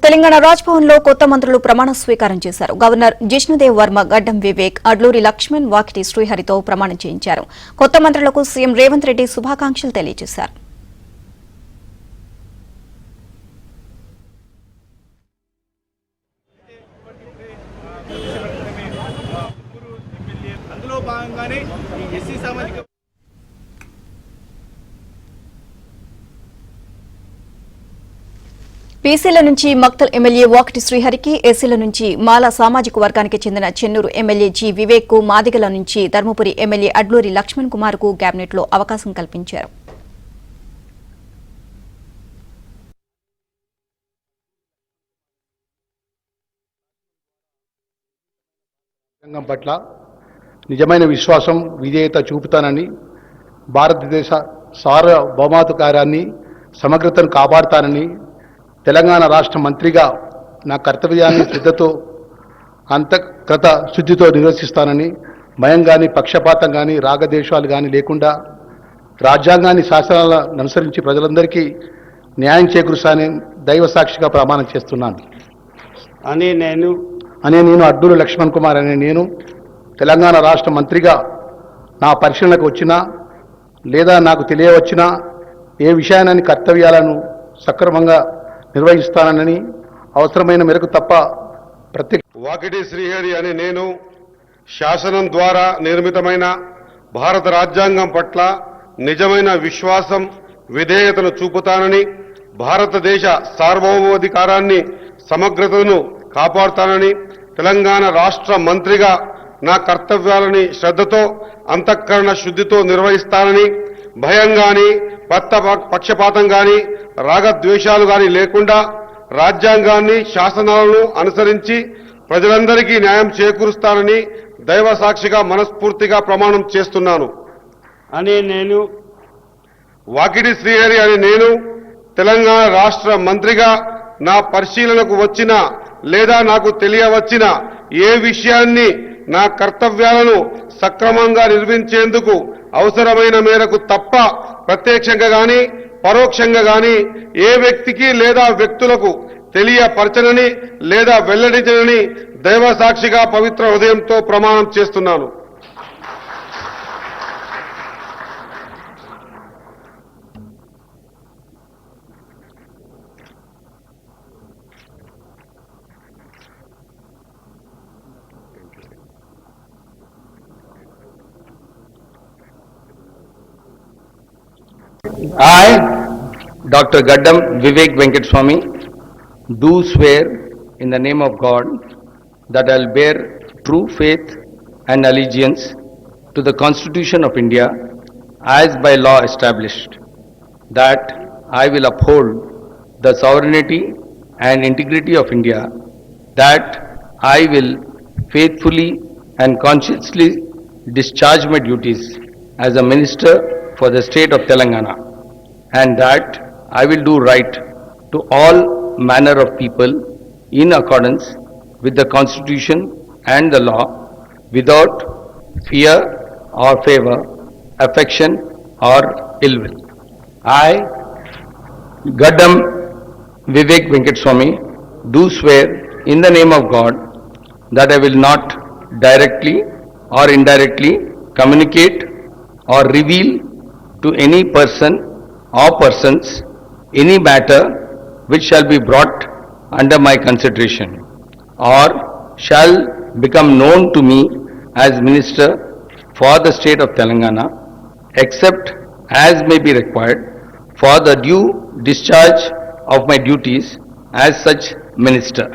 తెలంగాణ రాజ్భవన్లో కొత్త మంత్రులు ప్రమాణ స్వీకారం చేశారు. గవర్నర్ జిష్ణుదేవ్ వర్మ, గడ్డం వివేక్, అడ్లూరి లక్ష్మణ్, వాకిటి శ్రీహరితో ప్రమాణం చేయించారు. కొత్త మంత్రులకు సీఎం రేవంత్ రెడ్డి శుభాకాంక్షలు తెలియజేశారు. పీసీల నుంచి మక్తల్ ఎమ్మెల్యే వాకిటి శ్రీహరికి, ఎస్సీల నుంచి మాల సామాజిక వర్గానికి చెందిన చెన్నూరు ఎమ్మెల్యే జి వివేక్ కు, మాదిగల నుంచి ధర్మపురి ఎమ్మెల్యే అడ్లూరి లక్ష్మణ్ కుమార్ కు కేబినెట్ లో అవకాశం కల్పించారు. పట్ల నిజమైన విశ్వాసం, విధేయత చూపుతానని, భారతదేశ సార్వభౌమాధికారాన్ని, సమగ్రతను కాపాడుతానని, తెలంగాణ రాష్ట్ర మంత్రిగా నా కర్తవ్యాన్ని శ్రద్ధతో, అంతఃకృత శుద్ధితో నిర్వర్తిస్తానని, భయం కానీ, పక్షపాతం కానీ, రాగద్వేషాలు కానీ లేకుండా రాజ్యాంగాన్ని, శాసనాలను అనుసరించి ప్రజలందరికీ న్యాయం చేకూరుస్తానని దైవ సాక్షిగా ప్రమాణం చేస్తున్నాను. నేను అడ్లూరి లక్ష్మణ్ కుమార్ అనే నేను తెలంగాణ రాష్ట్ర మంత్రిగా నా పరిశీలనకు వచ్చినా లేదా నాకు తెలియవచ్చినా ఏ విషయాన్ని, కర్తవ్యాలను సక్రమంగా నిర్వహిస్తానని, అవసరమైన మేరకు తప్ప వాకిటి శ్రీహరి అనే నేను శాసనం ద్వారా నిర్మితమైన భారత రాజ్యాంగం పట్ల నిజమైన విశ్వాసం, విధేయతను చూపుతానని, భారతదేశ సార్వభౌమాధికారాన్ని, సమగ్రతను కాపాడుతానని, తెలంగాణ రాష్ట్ర మంత్రిగా నా కర్తవ్యాలని శ్రద్ధతో, అంతఃకరణ శుద్ధితో నిర్వహిస్తానని, భయం కానీ, పక్షపాతం కానీ, రాగద్వేషాలు కానీ లేకుండా రాజ్యాంగాన్ని, శాసనాలను అనుసరించి ప్రజలందరికీ న్యాయం చేకూరుస్తానని దైవ సాక్షిగా మనస్ఫూర్తిగా ప్రమాణం చేస్తున్నాను. వాకిటి శ్రీహరి అనే నేను తెలంగాణ రాష్ట్ర మంత్రిగా నా పరిశీలనకు వచ్చిన లేదా నాకు తెలియవచ్చిన ఏ విషయాన్ని, నా కర్తవ్యాలను సక్రమంగా నిర్వహించేందుకు అవసరమైన మేరకు తప్ప ప్రత్యక్షంగా కానీ, పరోక్షంగా కానీ ఏ వ్యక్తికి లేదా వ్యక్తులకు తెలియపరచనని లేదా వెల్లడించనని దైవ సాక్షిగా పవిత్ర హృదయంతో ప్రమాణం చేస్తున్నాను. I, Dr. Gaddam Vivek Venkateswamy, do swear in the name of God that I will bear true faith and allegiance to the Constitution of India as by law established, that I will uphold the sovereignty and integrity of India, that I will faithfully and conscientiously discharge my duties as a minister for the state of Telangana, and that I will do right to all manner of people in accordance with the Constitution and the law, without fear or favor, affection or ill will. I, Gaddam Vivek Venkateswamy, do swear in the name of God that I will not directly or indirectly communicate or reveal to any person or persons any matter which shall be brought under my consideration or shall become known to me as Minister for the state of Telangana, except as may be required for the due discharge of my duties as such Minister.